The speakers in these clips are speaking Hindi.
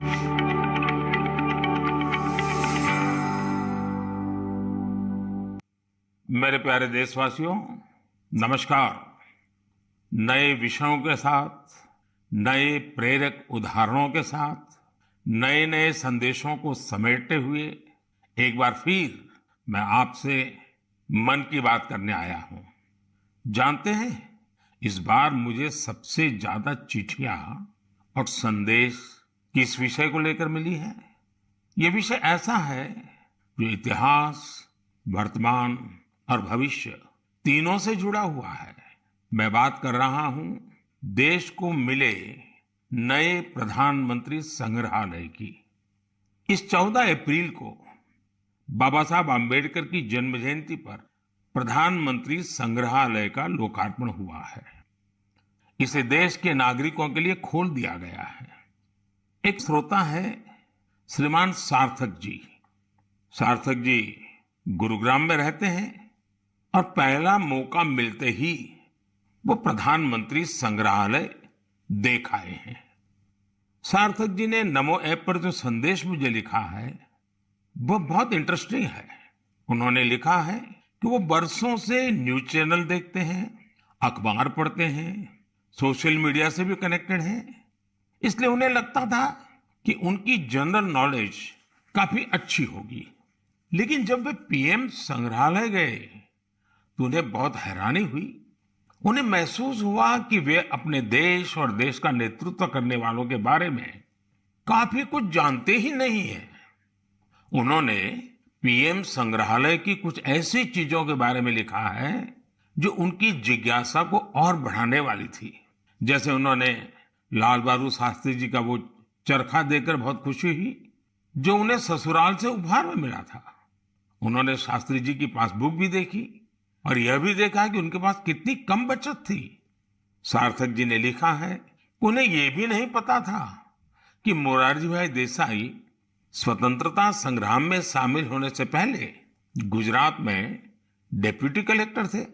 मेरे प्यारे देशवासियों, नमस्कार। नए विषयों के साथ, नए प्रेरक उदाहरणों के साथ, नए नए संदेशों को समेटते हुए एक बार फिर मैं आपसे मन की बात करने आया हूं। जानते हैं, इस बार मुझे सबसे ज्यादा चिट्ठियां और संदेश किस विषय को लेकर मिली है। ये विषय ऐसा है जो इतिहास, वर्तमान और भविष्य तीनों से जुड़ा हुआ है। मैं बात कर रहा हूं देश को मिले नए प्रधानमंत्री संग्रहालय की। इस 14 अप्रैल को बाबा साहब आम्बेडकर की जन्म जयंती पर प्रधानमंत्री संग्रहालय का लोकार्पण हुआ है। इसे देश के नागरिकों के लिए खोल दिया गया है। एक श्रोता है श्रीमान सार्थक जी। सार्थक जी गुरुग्राम में रहते हैं और पहला मौका मिलते ही वो प्रधानमंत्री संग्रहालय देख आए हैं। सार्थक जी ने नमो ऐप पर जो संदेश मुझे लिखा है वो बहुत इंटरेस्टिंग है। उन्होंने लिखा है कि वो बरसों से न्यूज चैनल देखते हैं, अखबार पढ़ते हैं, सोशल मीडिया से भी कनेक्टेड हैं। इसलिए उन्हें लगता था कि उनकी जनरल नॉलेज काफी अच्छी होगी। लेकिन जब वे पीएम संग्रहालय गए तो उन्हें बहुत हैरानी हुई। उन्हें महसूस हुआ कि वे अपने देश और देश का नेतृत्व करने वालों के बारे में काफी कुछ जानते ही नहीं हैं। उन्होंने पीएम संग्रहालय की कुछ ऐसी चीजों के बारे में लिखा है जो उनकी जिज्ञासा को और बढ़ाने वाली थी। जैसे उन्होंने लाल बहादुर शास्त्री जी का वो चरखा देखकर बहुत खुशी हुई जो उन्हें ससुराल से उपहार में मिला था। उन्होंने शास्त्री जी की पासबुक भी देखी और यह भी देखा कि उनके पास कितनी कम बचत थी। सार्थक जी ने लिखा है कि उन्हें यह भी नहीं पता था कि मोरारजी भाई देसाई स्वतंत्रता संग्राम में शामिल होने से पहले गुजरात में डिप्टी कलेक्टर थे।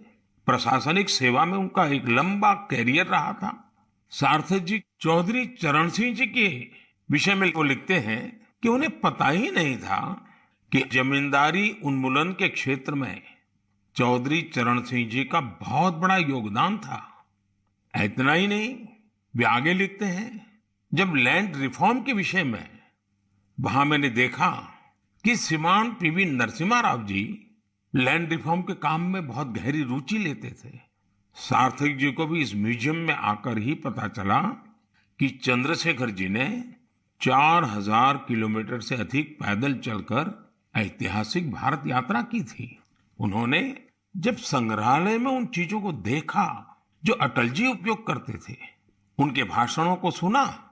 प्रशासनिक सेवा में उनका एक लंबा कैरियर रहा था। सार्थक जी चौधरी चरण सिंह जी के विषय में वो लिखते हैं कि उन्हें पता ही नहीं था कि जमींदारी उन्मूलन के क्षेत्र में चौधरी चरण सिंह जी का बहुत बड़ा योगदान था। इतना ही नहीं, वे आगे लिखते हैं, जब लैंड रिफॉर्म के विषय में वहां मैंने देखा कि श्रीमान PV Narasimha Rao ji land reform के काम में बहुत गहरी रुचि लेते थे। सार्थक जी को भी इस म्यूजियम में आकर ही पता चला कि चंद्रशेखर जी ने 4000 किलोमीटर से अधिक पैदल चलकर ऐतिहासिक भारत यात्रा की थी। उन्होंने जब संग्रहालय में उन चीजों को देखा जो अटल जी उपयोग करते थे, उनके भाषणों को सुना,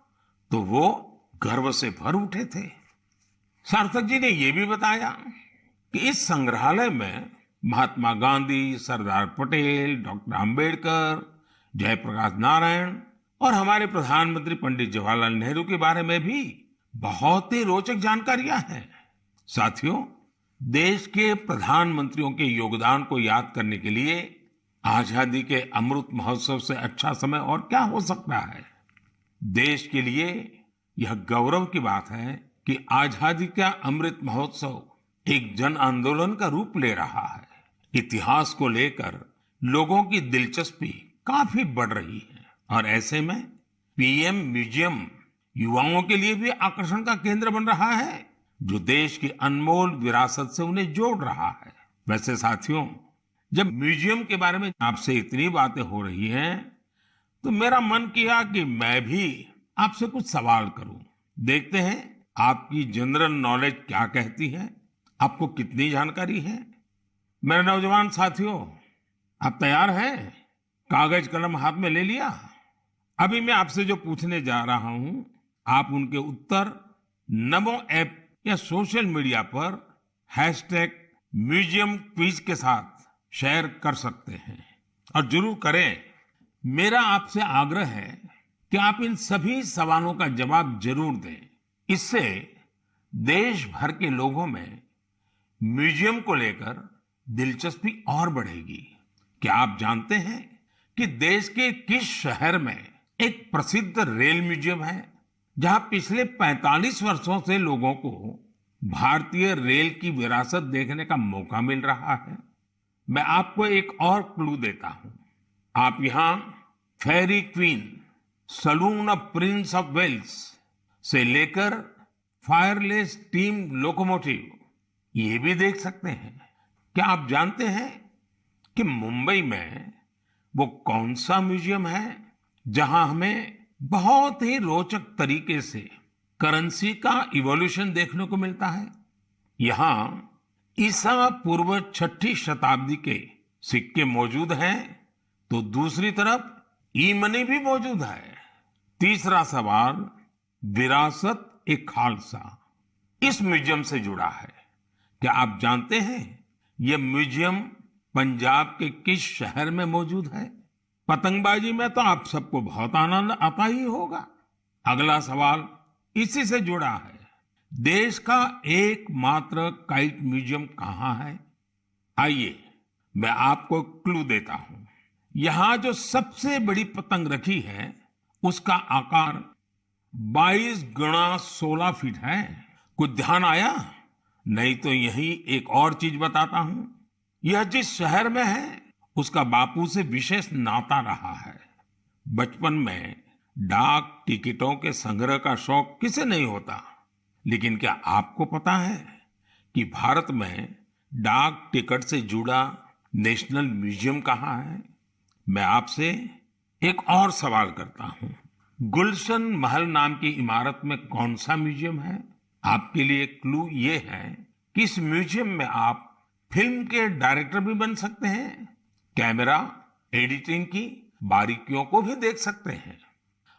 तो वो गर्व से भर उठे थे। सार्थक जी ने यह भी बताया कि इस संग्रहालय में महात्मा गांधी, सरदार पटेल, डॉक्टर अंबेडकर, जयप्रकाश नारायण और हमारे प्रधानमंत्री पंडित जवाहरलाल नेहरू के बारे में भी बहुत ही रोचक जानकारियां हैं। साथियों, देश के प्रधानमंत्रियों के योगदान को याद करने के लिए आजादी के अमृत महोत्सव से अच्छा समय और क्या हो सकता है। देश के लिए यह गौरव की बात है कि आजादी का अमृत महोत्सव एक जन आंदोलन का रूप ले रहा है। इतिहास को लेकर लोगों की दिलचस्पी काफी बढ़ रही है और ऐसे में पीएम म्यूजियम युवाओं के लिए भी आकर्षण का केंद्र बन रहा है, जो देश की अनमोल विरासत से उन्हें जोड़ रहा है। वैसे साथियों, जब म्यूजियम के बारे में आपसे इतनी बातें हो रही हैं, तो मेरा मन किया कि मैं भी आपसे कुछ सवाल करूं। देखते हैं आपकी जनरल नॉलेज क्या कहती है, आपको कितनी जानकारी है। मेरे नौजवान साथियों, आप तैयार हैं? कागज कलम हाथ में ले लिया? अभी मैं आपसे जो पूछने जा रहा हूं, आप उनके उत्तर नमो ऐप या सोशल मीडिया पर #म्यूजियम क्विज के साथ शेयर कर सकते हैं और जरूर करें। मेरा आपसे आग्रह है कि आप इन सभी सवालों का जवाब जरूर दें। इससे देश भर के लोगों में म्यूजियम को लेकर दिलचस्पी और बढ़ेगी। क्या आप जानते हैं कि देश के किस शहर में एक प्रसिद्ध रेल म्यूजियम है? जहां पिछले 45 वर्षों से लोगों को भारतीय रेल की विरासत देखने का मौका मिल रहा है। मैं आपको एक और क्लू देता हूं। आप यहाँ Fairy Queen, saloon of Prince of Wales से लेकर फायरलेस स्टीम लोकोमोटिव ये भी देख सकते हैं। क्या आप जानते हैं कि मुंबई में वो कौन सा म्यूजियम है जहां हमें बहुत ही रोचक तरीके से करेंसी का इवोल्यूशन देखने को मिलता है? यहाँ ईसा पूर्व 6ठी शताब्दी के सिक्के मौजूद हैं, तो दूसरी तरफ ई मनी भी मौजूद है। तीसरा सवाल, विरासत ए खालसा इस म्यूजियम से जुड़ा है। क्या आप जानते हैं यह म्यूजियम पंजाब के किस शहर में मौजूद है? पतंगबाजी में तो आप सबको बहुत आनंद आता ही होगा। अगला सवाल इसी से जुड़ा है। देश का एकमात्र काइट म्यूजियम कहाँ है? आइए मैं आपको क्लू देता हूं। यहाँ जो सबसे बड़ी पतंग रखी है उसका आकार 22 गुणा 16 फीट है। कुछ ध्यान आया? नहीं तो यही एक और चीज बताता हूं। यह जिस शहर में है उसका बापू से विशेष नाता रहा है। बचपन में डाक टिकटों के संग्रह का शौक किसे नहीं होता, लेकिन क्या आपको पता है कि भारत में डाक टिकट से जुड़ा नेशनल म्यूजियम कहाँ है? मैं आपसे एक और सवाल करता हूं। गुलशन महल नाम की इमारत में कौन सा म्यूजियम है? आपके लिए क्लू ये है कि इस म्यूजियम में आप फिल्म के डायरेक्टर भी बन सकते हैं, कैमरा एडिटिंग की बारीकियों को भी देख सकते हैं।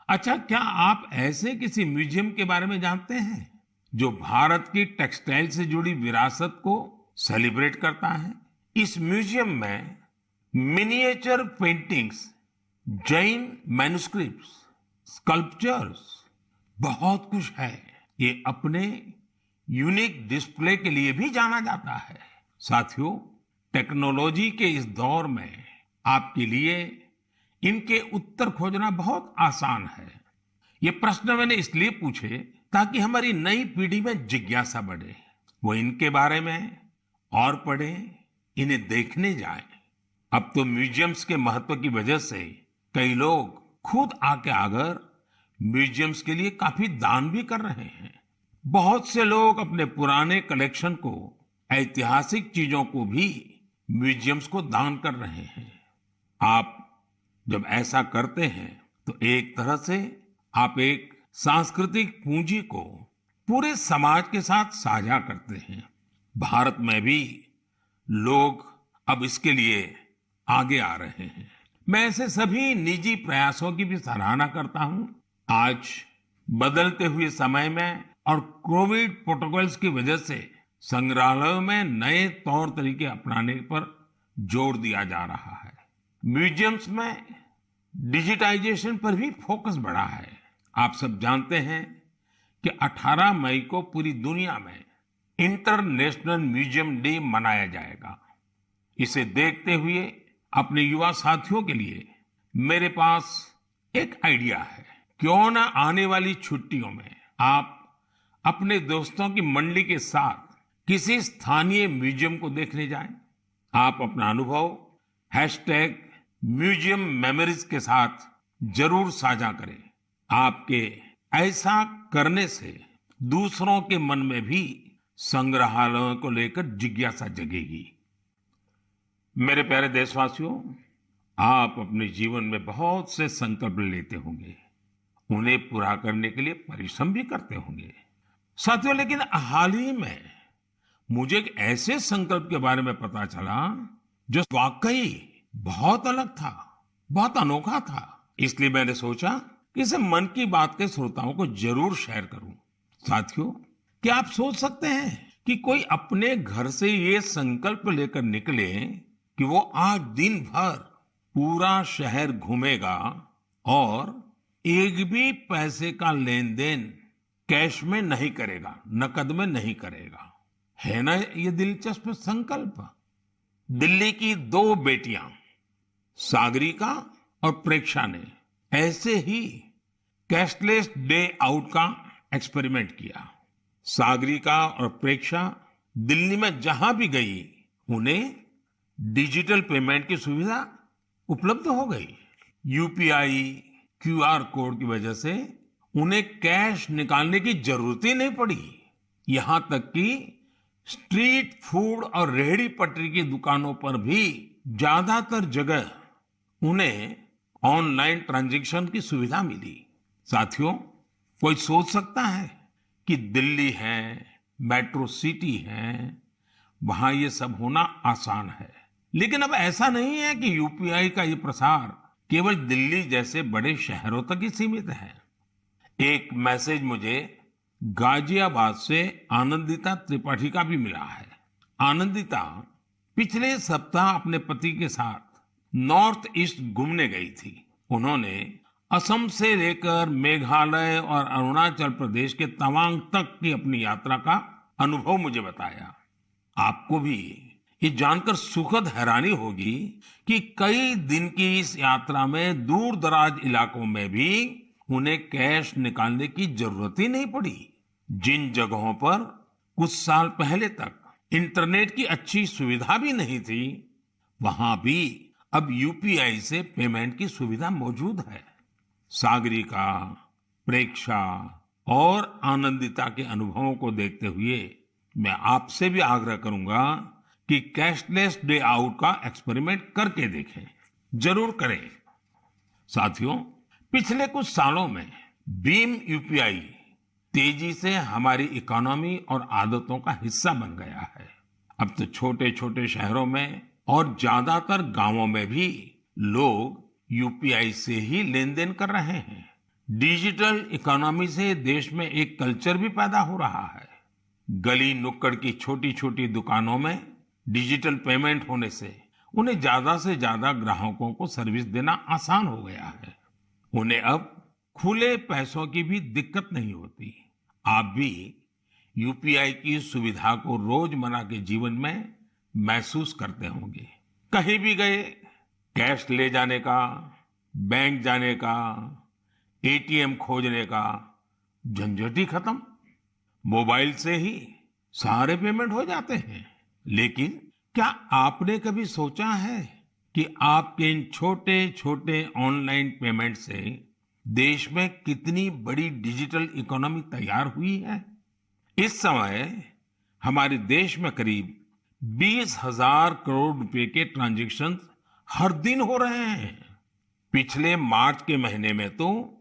अच्छा, क्या आप ऐसे किसी म्यूजियम के बारे में जानते हैं जो भारत की टेक्सटाइल से जुड़ी विरासत को सेलिब्रेट करता है? इस म्यूजियम में miniature paintings, Jain manuscripts, sculptures, बहुत कुछ है। ये अपने यूनिक डिस्प्ले के लिए भी जाना जाता है। साथियों, टेक्नोलॉजी के इस दौर में आपके लिए इनके उत्तर खोजना बहुत आसान है। ये प्रश्न मैंने इसलिए पूछे ताकि हमारी नई पीढ़ी में जिज्ञासा बढ़े, वो इनके बारे में और पढ़े, इन्हें देखने जाएं। अब तो म्यूजियम्स के महत्व की वजह से कई लोग खुद आके आकर म्यूजियम्स के लिए काफी दान भी कर रहे हैं। बहुत से लोग अपने पुराने कलेक्शन को, ऐतिहासिक चीजों को भी म्यूजियम्स को दान कर रहे हैं। आप जब ऐसा करते हैं तो एक तरह से आप एक सांस्कृतिक पूंजी को पूरे समाज के साथ साझा करते हैं। भारत में भी लोग अब इसके लिए आगे आ रहे हैं। मैं ऐसे सभी निजी प्रयासों की भी सराहना करता हूं। आज बदलते हुए समय में और कोविड प्रोटोकॉल्स की वजह से संग्रहालयों में नए तौर तरीके अपनाने पर जोर दिया जा रहा है। म्यूजियम्स में डिजिटाइजेशन पर भी फोकस बढ़ा है। आप सब जानते हैं कि 18 मई को पूरी दुनिया में इंटरनेशनल म्यूजियम डे मनाया जाएगा। इसे देखते हुए अपने युवा साथियों के लिए मेरे पास एक आइडिया है। क्यों ना आने वाली छुट्टियों में आप अपने दोस्तों की मंडली के साथ किसी स्थानीय म्यूजियम को देखने जाएं। आप अपना अनुभव #म्यूजियम मेमोरीज के साथ जरूर साझा करें। आपके ऐसा करने से दूसरों के मन में भी संग्रहालयों को लेकर जिज्ञासा जगेगी। मेरे प्यारे देशवासियों, आप अपने जीवन में बहुत से संकल्प लेते होंगे, उन्हें पूरा करने के लिए परिश्रम भी करते होंगे साथियों। लेकिन हाल ही में मुझे एक ऐसे संकल्प के बारे में पता चला जो वाकई बहुत अलग था, बहुत अनोखा था। इसलिए मैंने सोचा कि इसे मन की बात के श्रोताओं को जरूर शेयर करूं। साथियों, क्या आप सोच सकते हैं कि कोई अपने घर से ये संकल्प लेकर निकले कि वो आज दिन भर पूरा शहर घूमेगा और एक भी पैसे का लेन देन कैश में नहीं करेगा, नकद में नहीं करेगा। है ना ये दिलचस्प संकल्प? दिल्ली की 2 बेटियां सागरिका और प्रेक्षा ने ऐसे ही कैशलेस डे आउट का एक्सपेरिमेंट किया। सागरिका और प्रेक्षा दिल्ली में जहां भी गई, उन्हें डिजिटल पेमेंट की सुविधा उपलब्ध हो गई। यूपीआई, क्यूआर कोड की वजह से उन्हें कैश निकालने की जरूरत ही नहीं पड़ी। यहां तक कि स्ट्रीट फूड और रेहड़ी पटरी की दुकानों पर भी ज्यादातर जगह उन्हें ऑनलाइन ट्रांजैक्शन की सुविधा मिली। साथियों, कोई सोच सकता है कि दिल्ली है, मेट्रो सिटी है, वहां ये सब होना आसान है। लेकिन अब ऐसा नहीं है कि यूपीआई का ये प्रसार केवल दिल्ली जैसे बड़े शहरों तक ही सीमित है। एक मैसेज मुझे गाजियाबाद से आनंदिता त्रिपाठी का भी मिला है। आनंदिता पिछले सप्ताह अपने पति के साथ नॉर्थ ईस्ट घूमने गई थी। उन्होंने असम से लेकर मेघालय और अरुणाचल प्रदेश के तवांग तक की अपनी यात्रा का अनुभव मुझे बताया। आपको भी ये जानकर सुखद हैरानी होगी कि कई दिन की इस यात्रा में दूर दराज इलाकों में भी उन्हें कैश निकालने की जरूरत ही नहीं पड़ी। जिन जगहों पर कुछ साल पहले तक इंटरनेट की अच्छी सुविधा भी नहीं थी, वहां भी अब यूपीआई से पेमेंट की सुविधा मौजूद है। सागरिका, प्रेक्षा और आनंदिता के अनुभवों को देखते हुए मैं आपसे भी आग्रह करूंगा कि कैशलेस डे आउट का एक्सपेरिमेंट करके देखें। जरूर करें। साथियों, पिछले कुछ सालों में भीम यूपीआई तेजी से हमारी इकोनॉमी और आदतों का हिस्सा बन गया है। अब तो छोटे छोटे शहरों में और ज्यादातर गांवों में भी लोग यूपीआई से ही लेन देन कर रहे हैं। डिजिटल इकोनॉमी से देश में एक कल्चर भी पैदा हो रहा है। गली नुक्कड़ की छोटी छोटी दुकानों में डिजिटल पेमेंट होने से उन्हें ज्यादा से ज्यादा ग्राहकों को सर्विस देना आसान हो गया है। उन्हें अब खुले पैसों की भी दिक्कत नहीं होती। आप भी यूपीआई की सुविधा को रोजमर्रा के जीवन में महसूस करते होंगे। कहीं भी गए, कैश ले जाने का, बैंक जाने का, एटीएम खोजने का झंझट ही खत्म। मोबाइल से ही सारे पेमेंट हो जाते हैं। लेकिन क्या आपने कभी सोचा है कि आपके इन छोटे छोटे ऑनलाइन पेमेंट से देश में कितनी बड़ी डिजिटल इकोनॉमी तैयार हुई है? इस समय हमारे देश में करीब 20,000 करोड़ रुपए के ट्रांजैक्शन हर दिन हो रहे हैं। पिछले मार्च के महीने में तो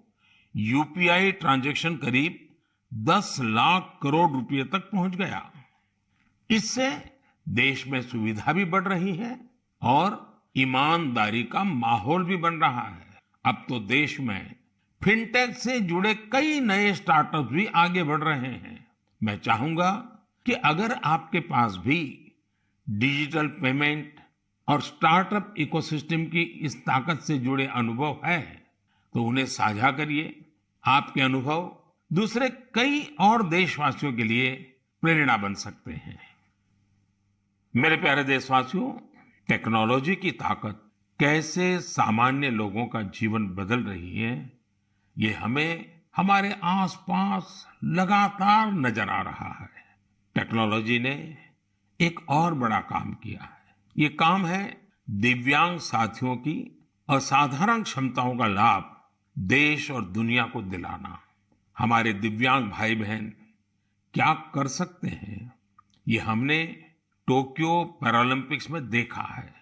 यूपीआई ट्रांजैक्शन करीब 10 लाख करोड़ रुपए तक पहुंच गया। इससे देश में सुविधा भी बढ़ रही है और ईमानदारी का माहौल भी बन रहा है। अब तो देश में फिनटेक से जुड़े कई नए स्टार्टअप भी आगे बढ़ रहे हैं। मैं चाहूंगा कि अगर आपके पास भी डिजिटल पेमेंट और स्टार्टअप इकोसिस्टम की इस ताकत से जुड़े अनुभव है, तो उन्हें साझा करिए। आपके अनुभव दूसरे कई और देशवासियों के लिए प्रेरणा बन सकते हैं। मेरे प्यारे देशवासियों, टेक्नोलॉजी की ताकत कैसे सामान्य लोगों का जीवन बदल रही है, ये हमें हमारे आसपास लगातार नजर आ रहा है। टेक्नोलॉजी ने एक और बड़ा काम किया है। ये काम है दिव्यांग साथियों की असाधारण क्षमताओं का लाभ देश और दुनिया को दिलाना। हमारे दिव्यांग भाई बहन क्या कर सकते हैं, ये हमने टोक्यो पैरालंपिक्स में देखा है।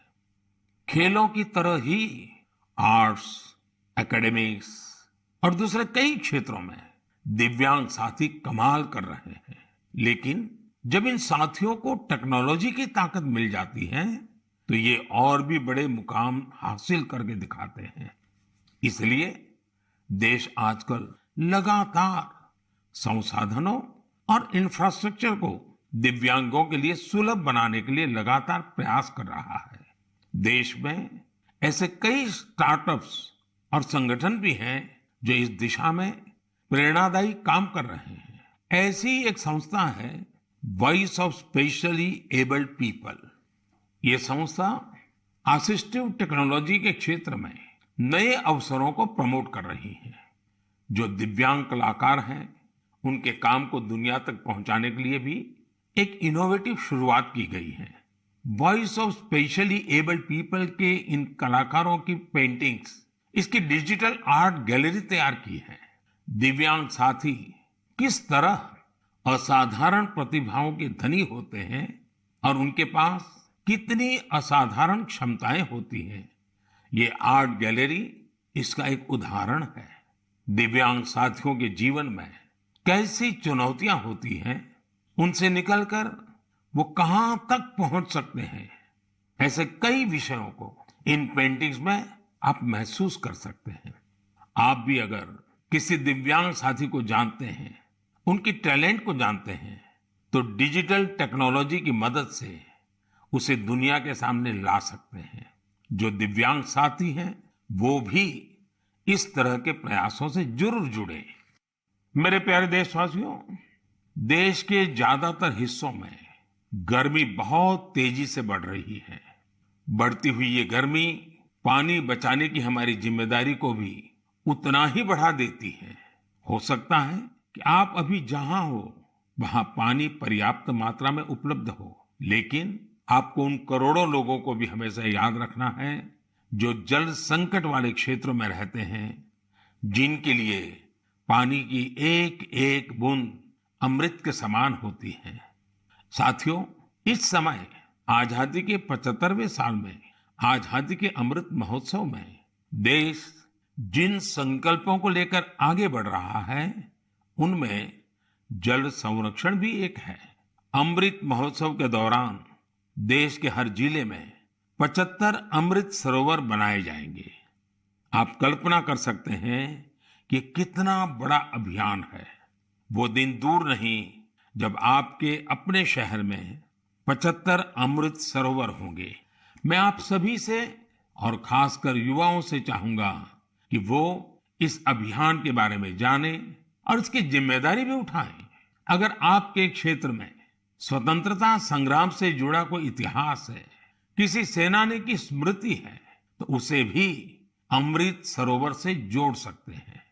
खेलों की तरह ही आर्ट्स, एकेडमिक्स और दूसरे कई क्षेत्रों में दिव्यांग साथी कमाल कर रहे हैं। लेकिन जब इन साथियों को टेक्नोलॉजी की ताकत मिल जाती है, तो ये और भी बड़े मुकाम हासिल करके दिखाते हैं। इसलिए देश आजकल लगातार संसाधनों और इंफ्रास्ट्रक्चर को दिव्यांगों के लिए सुलभ बनाने के लिए लगातार प्रयास कर रहा है। देश में ऐसे कई स्टार्टअप्स और संगठन भी हैं जो इस दिशा में प्रेरणादायी काम कर रहे हैं। ऐसी एक संस्था है voice of specially abled people. ये संस्था असिस्टिव टेक्नोलॉजी के क्षेत्र में नए अवसरों को प्रमोट कर रही है। जो दिव्यांग कलाकार हैं उनके काम को दुनिया तक पहुंचाने के लिए भी एक इनोवेटिव शुरुआत की गई है। Voice of specially abled people के इन कलाकारों की पेंटिंग्स, इसकी डिजिटल आर्ट गैलरी तैयार की है। दिव्यांग साथी किस तरह असाधारण प्रतिभाओं के धनी होते हैं और उनके पास कितनी असाधारण क्षमताएं होती हैं, ये आर्ट गैलरी इसका एक उदाहरण है। दिव्यांग साथियों के जीवन में कैसी चुनौतियां होती हैं, उनसे निकलकर वो कहां तक पहुंच सकते हैं, ऐसे कई विषयों को इन पेंटिंग्स में आप महसूस कर सकते हैं। आप भी अगर किसी दिव्यांग साथी को जानते हैं, उनकी टैलेंट को जानते हैं, तो डिजिटल टेक्नोलॉजी की मदद से उसे दुनिया के सामने ला सकते हैं। जो दिव्यांग साथी हैं वो भी इस तरह के प्रयासों से जरूर जुड़े। मेरे प्यारे देशवासियों, देश के ज्यादातर हिस्सों में गर्मी बहुत तेजी से बढ़ रही है। बढ़ती हुई ये गर्मी पानी बचाने की हमारी जिम्मेदारी को भी उतना ही बढ़ा देती है। हो सकता है कि आप अभी जहां हो वहां पानी पर्याप्त मात्रा में उपलब्ध हो, लेकिन आपको उन करोड़ों लोगों को भी हमेशा याद रखना है जो जल संकट वाले क्षेत्रों में रहते हैं, जिनके लिए पानी की एक एक बूंद अमृत के समान होती है। साथियों, इस समय आजादी के 75वें साल में आजादी के अमृत महोत्सव में देश जिन संकल्पों को लेकर आगे बढ़ रहा है, उनमें जल संरक्षण भी एक है। अमृत महोत्सव के दौरान देश के हर जिले में 75 अमृत सरोवर बनाए जाएंगे। आप कल्पना कर सकते हैं कि कितना बड़ा अभियान है। वो दिन दूर नहीं जब आपके अपने शहर में 75 अमृत सरोवर होंगे। मैं आप सभी से और खासकर युवाओं से चाहूंगा कि वो इस अभियान के बारे में जानें और इसकी जिम्मेदारी भी उठाएं। अगर आपके क्षेत्र में स्वतंत्रता संग्राम से जुड़ा कोई इतिहास है, किसी सेनानी की स्मृति है, तो उसे भी अमृत सरोवर से जोड़ सकते हैं।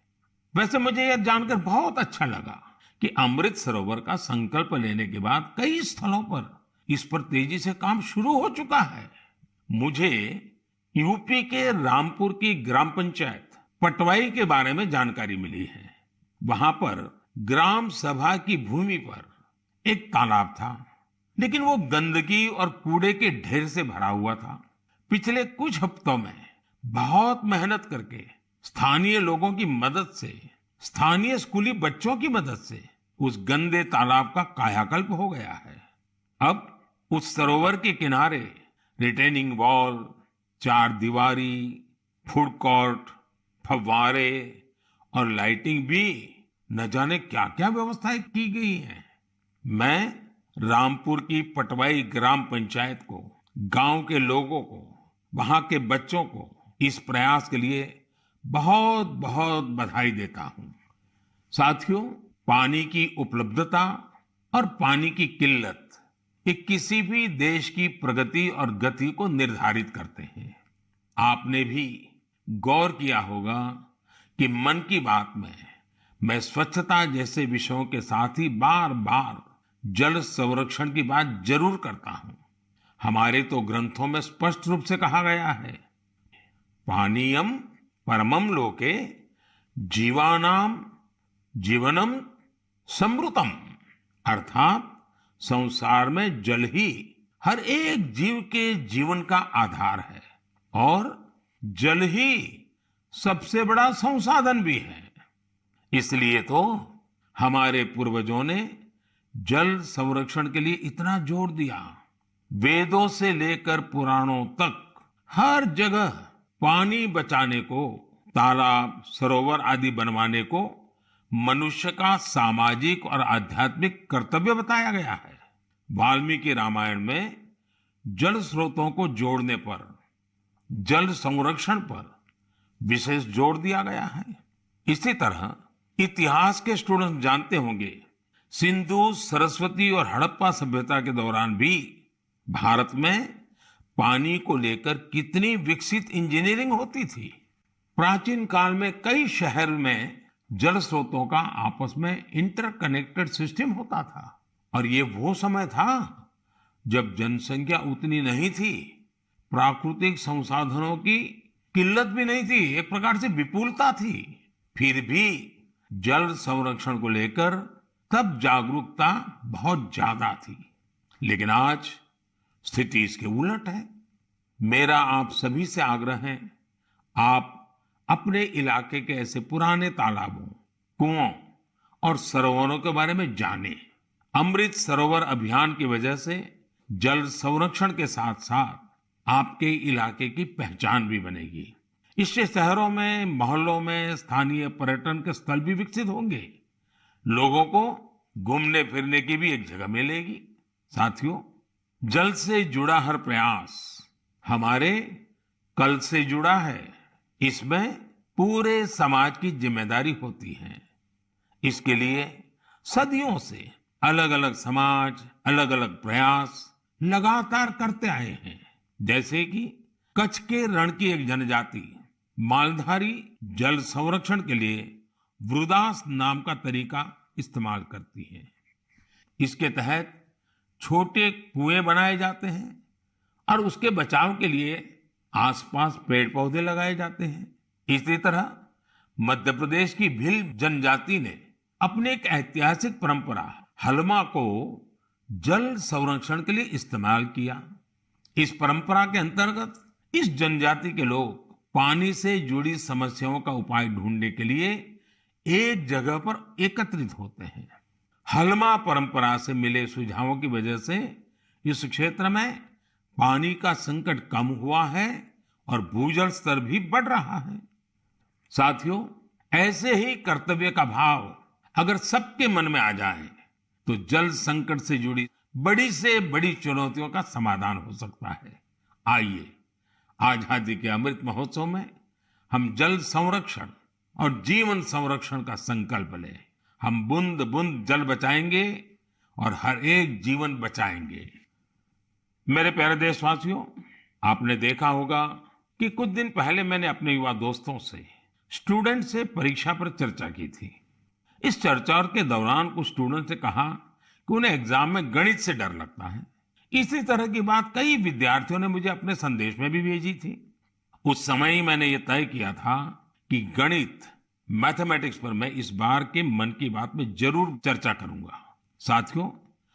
वैसे मुझे यह जानकर बहुत अच्छा लगा कि अमृत सरोवर का संकल्प लेने के बाद कई स्थलों पर इस पर तेजी से काम शुरू हो चुका है। मुझे यूपी के रामपुर की ग्राम पंचायत पटवाई के बारे में जानकारी मिली है। वहां पर ग्राम सभा की भूमि पर एक तालाब था, लेकिन वो गंदगी और कूड़े के ढेर से भरा हुआ था। पिछले कुछ हफ्तों में बहुत मेहनत करके स्थानीय लोगों की मदद से, स्थानीय स्कूली बच्चों की मदद से उस गंदे तालाब का कायाकल्प हो गया है। अब उस सरोवर के किनारे रिटेनिंग वॉल, चार दीवारी, फूड कोर्ट, फव्वारे और लाइटिंग भी न जाने क्या क्या व्यवस्थाएं की गई हैं। मैं रामपुर की पटवाई ग्राम पंचायत को, गांव के लोगों को, वहां के बच्चों को इस प्रयास के लिए बहुत बहुत बधाई देता हूं। साथियों, पानी की उपलब्धता और पानी की किल्लत ये किसी भी देश की प्रगति और गति को निर्धारित करते हैं। आपने भी गौर किया होगा कि मन की बात में मैं स्वच्छता जैसे विषयों के साथ ही बार बार जल संरक्षण की बात जरूर करता हूं। हमारे तो ग्रंथों में स्पष्ट रूप से कहा गया है, पानीयम परमम लोके जीवानाम जीवनम समृतम, अर्थात संसार में जल ही हर एक जीव के जीवन का आधार है और जल ही सबसे बड़ा संसाधन भी है। इसलिए तो हमारे पूर्वजों ने जल संरक्षण के लिए इतना जोर दिया। वेदों से लेकर पुराणों तक हर जगह पानी बचाने को, तालाब, सरोवर आदि बनवाने को मनुष्य का सामाजिक और आध्यात्मिक कर्तव्य बताया गया है। वाल्मीकि रामायण में जल स्रोतों को जोड़ने पर, जल संरक्षण पर विशेष जोर दिया गया है। इसी तरह इतिहास के स्टूडेंट जानते होंगे, सिंधु, सरस्वती और हड़प्पा सभ्यता के दौरान भी भारत में पानी को लेकर कितनी विकसित इंजीनियरिंग होती थी। प्राचीन काल में कई शहर में जल स्रोतों का आपस में इंटरकनेक्टेड सिस्टम होता था। और ये वो समय था जब जनसंख्या उतनी नहीं थी, प्राकृतिक संसाधनों की किल्लत भी नहीं थी, एक प्रकार से विपुलता थी। फिर भी जल संरक्षण को लेकर तब जागरूकता बहुत ज्यादा थी। लेकिन आज स्थिति इसके उलट है। मेरा आप सभी से आग्रह है, आप अपने इलाके के ऐसे पुराने तालाबों, कुओं और सरोवरों के बारे में जानें। अमृत सरोवर अभियान की वजह से जल संरक्षण के साथ साथ आपके इलाके की पहचान भी बनेगी। इससे शहरों में, मोहल्लों में स्थानीय पर्यटन के स्थल भी विकसित होंगे। लोगों को घूमने फिरने की भी एक जगह मिलेगी। साथियों, जल से जुड़ा हर प्रयास हमारे कल से जुड़ा है। इसमें पूरे समाज की जिम्मेदारी होती है। इसके लिए सदियों से अलग अलग समाज, अलग अलग प्रयास लगातार करते आए हैं। जैसे कि कच्छ के रण की एक जनजाति मालधारी जल संरक्षण के लिए वृदास नाम का तरीका इस्तेमाल करती है। इसके तहत छोटे कुएं बनाए जाते हैं और उसके बचाव के लिए आसपास पेड़ पौधे लगाए जाते हैं। इसी तरह मध्य प्रदेश की भील जनजाति ने अपनी एक ऐतिहासिक परंपरा हलमा को जल संरक्षण के लिए इस्तेमाल किया। इस परंपरा के अंतर्गत इस जनजाति के लोग पानी से जुड़ी समस्याओं का उपाय ढूंढने के लिए एक जगह पर एकत्रित होते हैं। हलमा परंपरा से मिले सुझावों की वजह से इस क्षेत्र में पानी का संकट कम हुआ है और भूजल स्तर भी बढ़ रहा है। साथियों, ऐसे ही कर्तव्य का भाव अगर सबके मन में आ जाए तो जल संकट से जुड़ी बड़ी से बड़ी चुनौतियों का समाधान हो सकता है। आइए, आजादी के अमृत महोत्सव में हम जल संरक्षण और जीवन संरक्षण का संकल्प लें। हम बूंद बूंद जल बचाएंगे और हर एक जीवन बचाएंगे। मेरे प्यारे देशवासियों, आपने देखा होगा कि कुछ दिन पहले मैंने अपने युवा दोस्तों से, स्टूडेंट से परीक्षा पर चर्चा की थी। इस चर्चा के दौरान कुछ स्टूडेंट से कहा कि उन्हें एग्जाम में गणित से डर लगता है। इसी तरह की बात कई विद्यार्थियों ने मुझे अपने संदेश में भी भेजी थी। उस समय ही मैंने ये तय किया था कि गणित, मैथमेटिक्स पर मैं इस बार के मन की बात में जरूर चर्चा करूंगा। साथियों,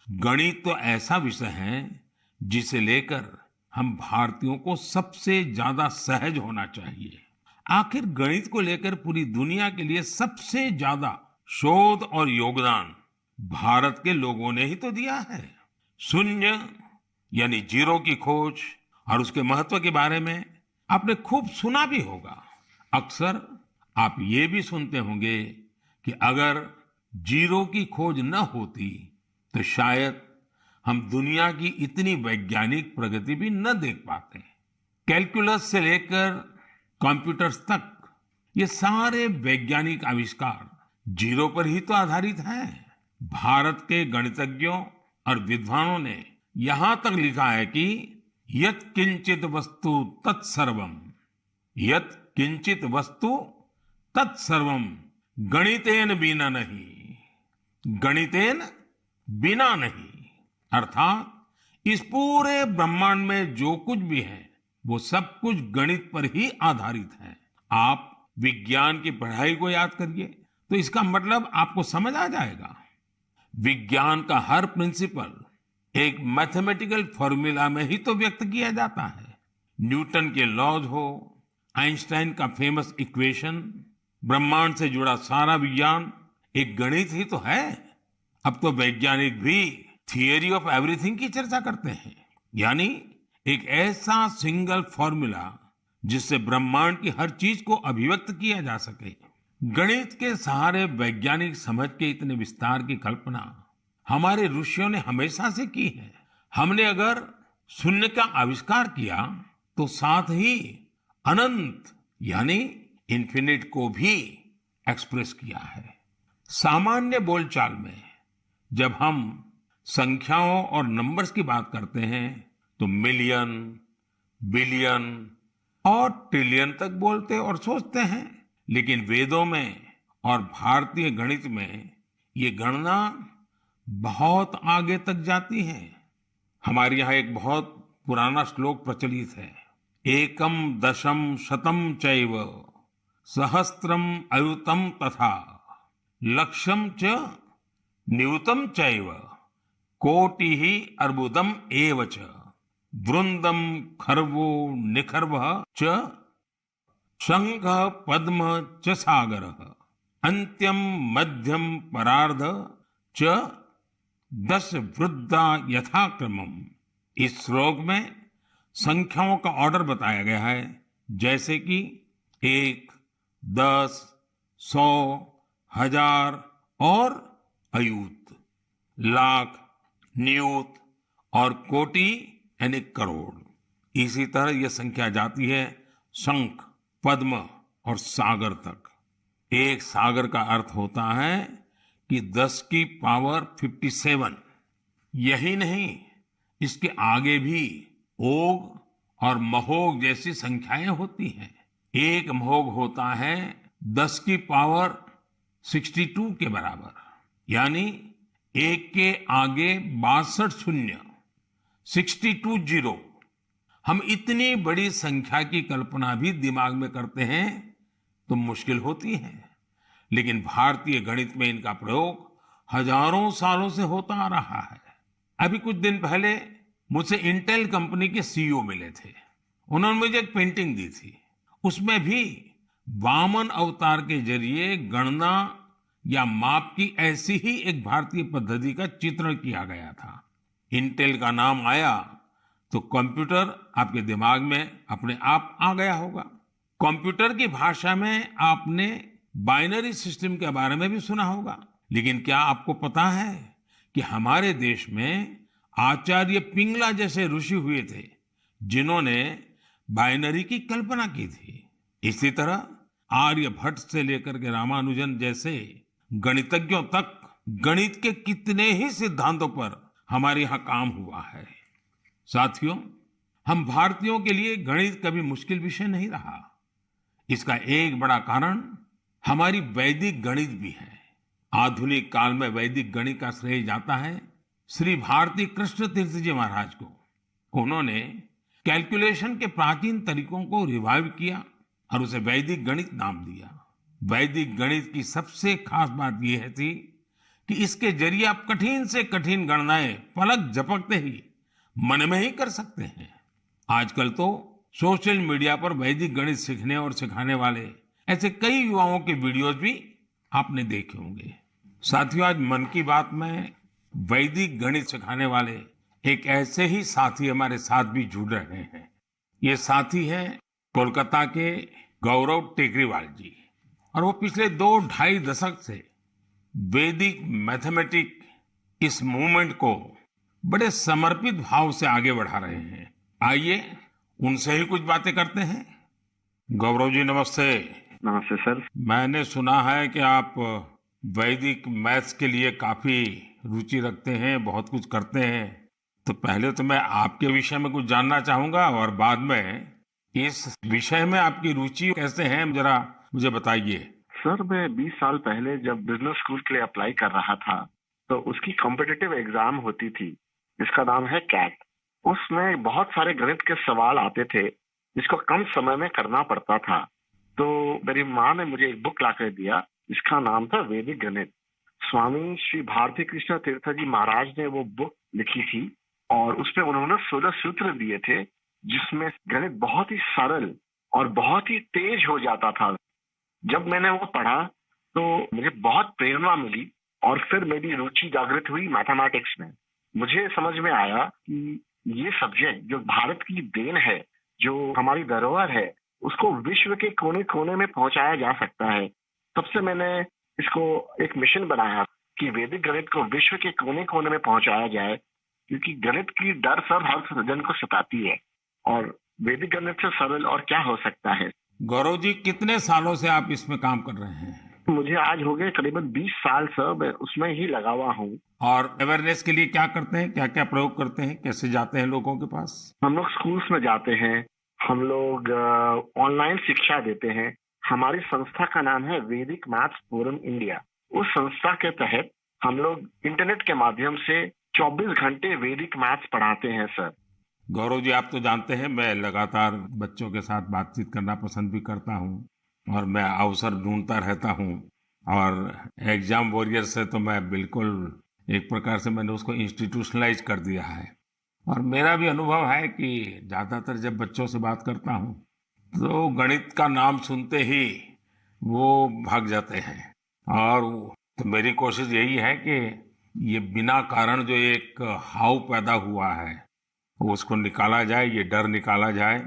गणित तो ऐसा विषय है जिसे लेकर हम भारतीयों को सबसे ज्यादा सहज होना चाहिए। आखिर गणित को लेकर पूरी दुनिया के लिए सबसे ज्यादा शोध और योगदान भारत के लोगों ने ही तो दिया है। शून्य यानी जीरो की खोज और उसके महत्व के बारे में आपने खूब सुना भी होगा। अक्सर आप ये भी सुनते होंगे कि अगर जीरो की खोज न होती तो शायद हम दुनिया की इतनी वैज्ञानिक प्रगति भी न देख पाते। कैलकुलस से लेकर कंप्यूटर्स तक ये सारे वैज्ञानिक आविष्कार जीरो पर ही तो आधारित हैं। भारत के गणितज्ञों और विद्वानों ने यहां तक लिखा है कि यत् किंचित वस्तु तत्सर्वम, यत् किंचित वस्तु तत्सर्वम गणितेन बिना नहीं, गणितेन बिना नहीं। अर्थात इस पूरे ब्रह्मांड में जो कुछ भी है वो सब कुछ गणित पर ही आधारित है। आप विज्ञान की पढ़ाई को याद करिए तो इसका मतलब आपको समझ आ जाएगा। विज्ञान का हर प्रिंसिपल एक मैथमेटिकल फॉर्मूला में ही तो व्यक्त किया जाता है। न्यूटन के लॉज हो, आइंस्टाइन का फेमस इक्वेशन, ब्रह्मांड से जुड़ा सारा विज्ञान एक गणित ही तो है। अब तो वैज्ञानिक भी थियरी ऑफ एवरीथिंग की चर्चा करते हैं, यानी एक ऐसा सिंगल फॉर्मूला जिससे ब्रह्मांड की हर चीज को अभिव्यक्त किया जा सके। गणित के सहारे वैज्ञानिक समझ के इतने विस्तार की कल्पना हमारे ऋषियों ने हमेशा से की है। हमने अगर शून्य का आविष्कार किया तो साथ ही अनंत यानी इन्फिनिट को भी एक्सप्रेस किया है। सामान्य बोलचाल में जब हम संख्याओं और नंबर्स की बात करते हैं तो मिलियन, बिलियन और ट्रिलियन तक बोलते और सोचते हैं, लेकिन वेदों में और भारतीय गणित में ये गणना बहुत आगे तक जाती है। हमारे यहाँ एक बहुत पुराना श्लोक प्रचलित है, एकम दशम शतम चैव सहस्त्रम अयुतम तथा लक्ष्यम च नियुतम चैव कोटि ही अर्बुदम एव च वृंदम खर्वो निखर्व च शंख पद्म च सागर अंत्यम मध्यम परार्ध च दश वृद्धा यथाक्रमम। इस श्लोक में संख्याओं का ऑर्डर बताया गया है, जैसे कि 1, 10, 100, 1000 और अयूत, लाख, नियुत और कोटि यानी करोड़। इसी तरह यह संख्या जाती है शंख, पद्म और सागर तक। एक सागर का अर्थ होता है कि 10 की पावर 57। यही नहीं, इसके आगे भी ओघ और महोघ जैसी संख्याएं होती हैं। एक महोघ होता है 10 की पावर 62 के बराबर, यानी एक के आगे 62 शून्य, 62 जीरो। हम इतनी बड़ी संख्या की कल्पना भी दिमाग में करते हैं तो मुश्किल होती है, लेकिन भारतीय गणित में इनका प्रयोग हजारों सालों से होता आ रहा है। अभी कुछ दिन पहले मुझसे इंटेल कंपनी के सीईओ मिले थे। उन्होंने मुझे एक पेंटिंग दी थी, उसमें भी वामन अवतार के जरिए गणना या माप की ऐसी ही एक भारतीय पद्धति का चित्रण किया गया था। इंटेल का नाम आया तो कंप्यूटर आपके दिमाग में अपने आप आ गया होगा। कंप्यूटर की भाषा में आपने बाइनरी सिस्टम के बारे में भी सुना होगा, लेकिन क्या आपको पता है कि हमारे देश में आचार्य पिंगला जैसे ऋषि हुए थे जिन्होंने बाइनरी की कल्पना की थी। इसी तरह आर्यभट्ट से लेकर के रामानुजन जैसे गणितज्ञों तक गणित के कितने ही सिद्धांतों पर हमारे यहाँ काम हुआ है। साथियों, हम भारतीयों के लिए गणित कभी मुश्किल विषय नहीं रहा। इसका एक बड़ा कारण हमारी वैदिक गणित भी है। आधुनिक काल में वैदिक गणित का श्रेय जाता है श्री भारती कृष्ण तीर्थ जी महाराज को। उन्होंने कैलकुलेशन के प्राचीन तरीकों को रिवाइव किया और उसे वैदिक गणित नाम दिया। वैदिक गणित की सबसे खास बात यह थी कि इसके जरिए आप कठिन से कठिन गणनाएं पलक झपकते ही मन में ही कर सकते हैं। आजकल तो सोशल मीडिया पर वैदिक गणित सीखने और सिखाने वाले ऐसे कई युवाओं के वीडियोस भी आपने देखे होंगे। साथियों, आज मन की बात में वैदिक गणित सिखाने वाले एक ऐसे ही साथी हमारे साथ भी जुड़ रहे हैं। ये साथी हैं कोलकाता के गौरव टेकरीवाल जी, और वो पिछले 2-2.5 दशक से वैदिक मैथमेटिक इस मूवमेंट को बड़े समर्पित भाव से आगे बढ़ा रहे हैं। आइए उनसे ही कुछ बातें करते हैं। गौरव जी, नमस्ते। नमस्ते सर। मैंने सुना है कि आप वैदिक मैथ्स के लिए काफी रुचि रखते हैं, बहुत कुछ करते हैं। तो पहले तो मैं आपके विषय में कुछ जानना चाहूंगा और बाद में इस विषय में आपकी रुचि कैसे है, जरा मुझे बताइए। सर, मैं 20 साल पहले जब बिजनेस स्कूल के लिए अप्लाई कर रहा था तो उसकी कॉम्पिटिटिव एग्जाम होती थी जिसका नाम है कैट। उसमें बहुत सारे गणित के सवाल आते थे जिसको कम समय में करना पड़ता था। तो मेरी माँ ने मुझे एक बुक लाकर दिया जिसका नाम था वैदिक गणित। स्वामी श्री भारती कृष्ण तीर्थ जी महाराज ने वो बुक लिखी थी और उसमें उन्होंने 16 सूत्र दिए थे जिसमें गणित बहुत ही सरल और बहुत ही तेज हो जाता था। जब मैंने वो पढ़ा तो मुझे बहुत प्रेरणा मिली और फिर मेरी रुचि जागृत हुई मैथमेटिक्स में। मुझे समझ में आया कि ये सब्जेक्ट जो भारत की देन है, जो हमारी धरोहर है, उसको विश्व के कोने कोने में पहुंचाया जा सकता है। तब से मैंने इसको एक मिशन बनाया कि वैदिक गणित को विश्व के कोने कोने में पहुंचाया जाए, क्योंकि गणित की डर सब हर जन को सताती है और वैदिक गणित से सरल और क्या हो सकता है। गौरव जी, कितने सालों से आप इसमें काम कर रहे हैं? मुझे आज हो गए करीबन 20 साल सर, मैं उसमें ही लगा हुआ हूँ। और अवेयरनेस के लिए क्या करते हैं, क्या क्या प्रयोग करते हैं, कैसे जाते हैं लोगों के पास? हम लोग स्कूल्स में जाते हैं, हम लोग ऑनलाइन शिक्षा देते हैं, हमारी संस्था का नाम है वैदिक मैथ्स फोरम इंडिया। उस संस्था के तहत हम लोग इंटरनेट के माध्यम से 24 घंटे वैदिक मैथ्स पढ़ाते हैं सर। गौरव जी, आप तो जानते हैं मैं लगातार बच्चों के साथ बातचीत करना पसंद भी करता हूं और मैं अवसर ढूंढता रहता हूं। और एग्जाम वॉरियर से तो मैं बिल्कुल एक प्रकार से मैंने उसको इंस्टीट्यूशनलाइज कर दिया है। और मेरा भी अनुभव है कि ज्यादातर जब बच्चों से बात करता हूं तो गणित का नाम सुनते ही वो भाग जाते हैं। और तो मेरी कोशिश यही है कि ये बिना कारण जो एक हाव पैदा हुआ है उसको निकाला जाए, ये डर निकाला जाए।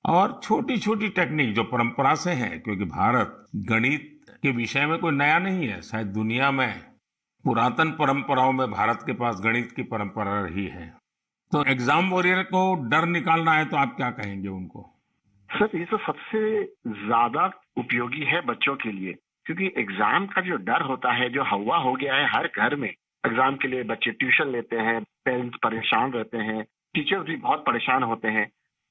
और छोटी छोटी टेक्निक जो परंपरा से है, क्योंकि भारत गणित के विषय में कोई नया नहीं है, शायद दुनिया में पुरातन परंपराओं में भारत के पास गणित की परंपरा रही है। तो एग्जाम वॉरियर को डर निकालना है तो आप क्या कहेंगे उनको? सर ये तो सबसे ज्यादा उपयोगी है बच्चों के लिए, क्योंकि एग्जाम का जो डर होता है, जो हवा हो गया है हर घर में, एग्जाम के लिए बच्चे ट्यूशन लेते हैं, पेरेंट्स परेशान रहते हैं, टीचर्स भी बहुत परेशान होते हैं।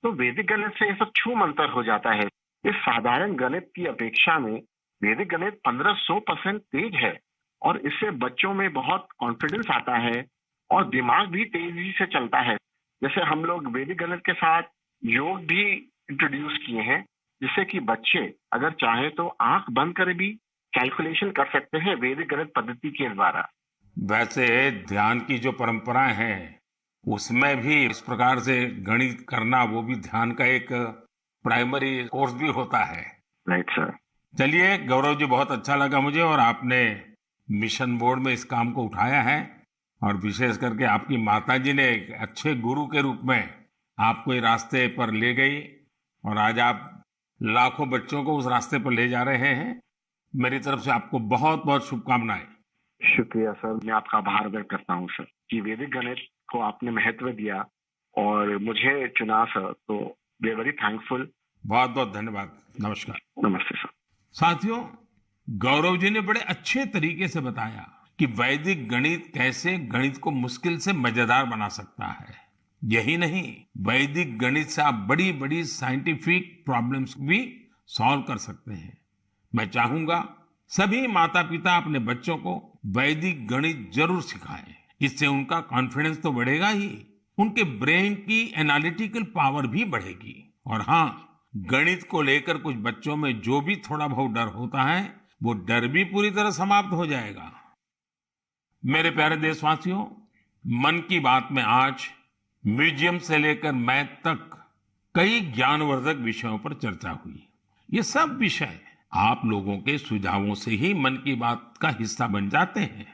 तो वैदिक गणित से ये सब छू मंतर हो जाता है। इस साधारण गणित की अपेक्षा में वैदिक गणित 1500% तेज है और इससे बच्चों में बहुत कॉन्फिडेंस आता है और दिमाग भी तेजी से चलता है। जैसे हम लोग वैदिक गणित के साथ योग भी इंट्रोड्यूस किए हैं, जिससे कि बच्चे अगर चाहे तो आंख बंद कर भी कैलकुलेशन कर सकते हैं वैदिक गणित पद्धति के द्वारा। वैसे ध्यान की जो परंपराएं हैं उसमें भी इस प्रकार से गणित करना वो भी ध्यान का एक प्राइमरी कोर्स भी होता है। Right sir. चलिए गौरव जी, बहुत अच्छा लगा मुझे। और आपने मिशन मोड में इस काम को उठाया है और विशेष करके आपकी माताजी ने एक अच्छे गुरु के रूप में आपको ये रास्ते पर ले गई और आज आप लाखों बच्चों को उस रास्ते पर ले जा रहे हैं। मेरी तरफ से आपको बहुत बहुत शुभकामनाएं। शुक्रिया सर, मैं आपका आभार व्यक्त करता हूँ सर कि वैदिक गणित को आपने महत्व दिया और मुझे चुना सर, तो वी आर वेरी थैंकफुल। बहुत बहुत धन्यवाद। नमस्कार। नमस्ते सर। साथियों, गौरव जी ने बड़े अच्छे तरीके से बताया कि वैदिक गणित कैसे गणित को मुश्किल से मजेदार बना सकता है। यही नहीं, वैदिक गणित से आप बड़ी बड़ी साइंटिफिक प्रॉब्लम्स भी सॉल्व कर सकते हैं। मैं चाहूंगा सभी माता पिता अपने बच्चों को वैदिक गणित जरूर सिखाएं। इससे उनका कॉन्फिडेंस तो बढ़ेगा ही, उनके ब्रेन की एनालिटिकल पावर भी बढ़ेगी। और हाँ, गणित को लेकर कुछ बच्चों में जो भी थोड़ा बहुत डर होता है वो डर भी पूरी तरह समाप्त हो जाएगा। मेरे प्यारे देशवासियों, मन की बात में आज म्यूजियम से लेकर मैथ तक कई ज्ञानवर्धक विषयों पर चर्चा हुई। ये सब विषय आप लोगों के सुझावों से ही मन की बात का हिस्सा बन जाते हैं।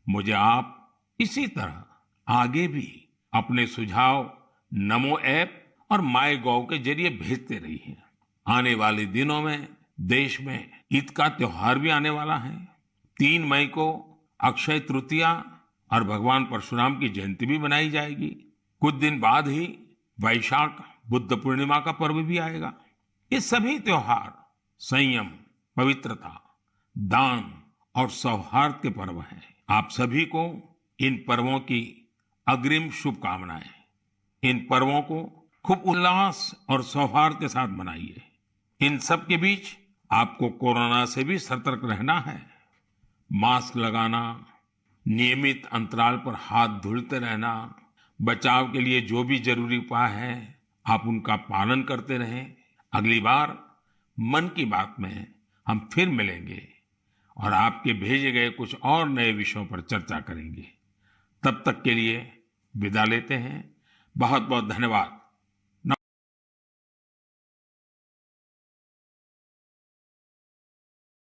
मुझे आप इसी तरह आगे भी अपने सुझाव नमो ऐप और माय गॉव के जरिए भेजते रहिए। आने वाले दिनों में देश में ईद का त्योहार भी आने वाला है। 3 मई को अक्षय तृतीया और भगवान परशुराम की जयंती भी मनाई जाएगी। कुछ दिन बाद ही वैशाख बुद्ध पूर्णिमा का पर्व भी आएगा। ये सभी त्योहार संयम, पवित्रता, दान और सौहार्द के पर्व हैं। आप सभी को इन पर्वों की अग्रिम शुभकामनाएं। इन पर्वों को खूब उल्लास और सौहार्द के साथ मनाइए। इन सब के बीच आपको कोरोना से भी सतर्क रहना है। मास्क लगाना, नियमित अंतराल पर हाथ धुलते रहना, बचाव के लिए जो भी जरूरी उपाय है आप उनका पालन करते रहें। अगली बार मन की बात में हम फिर मिलेंगे और आपके भेजे गए कुछ और नए विषयों पर चर्चा करेंगे। तब तक के लिए विदा लेते हैं। बहुत बहुत धन्यवाद।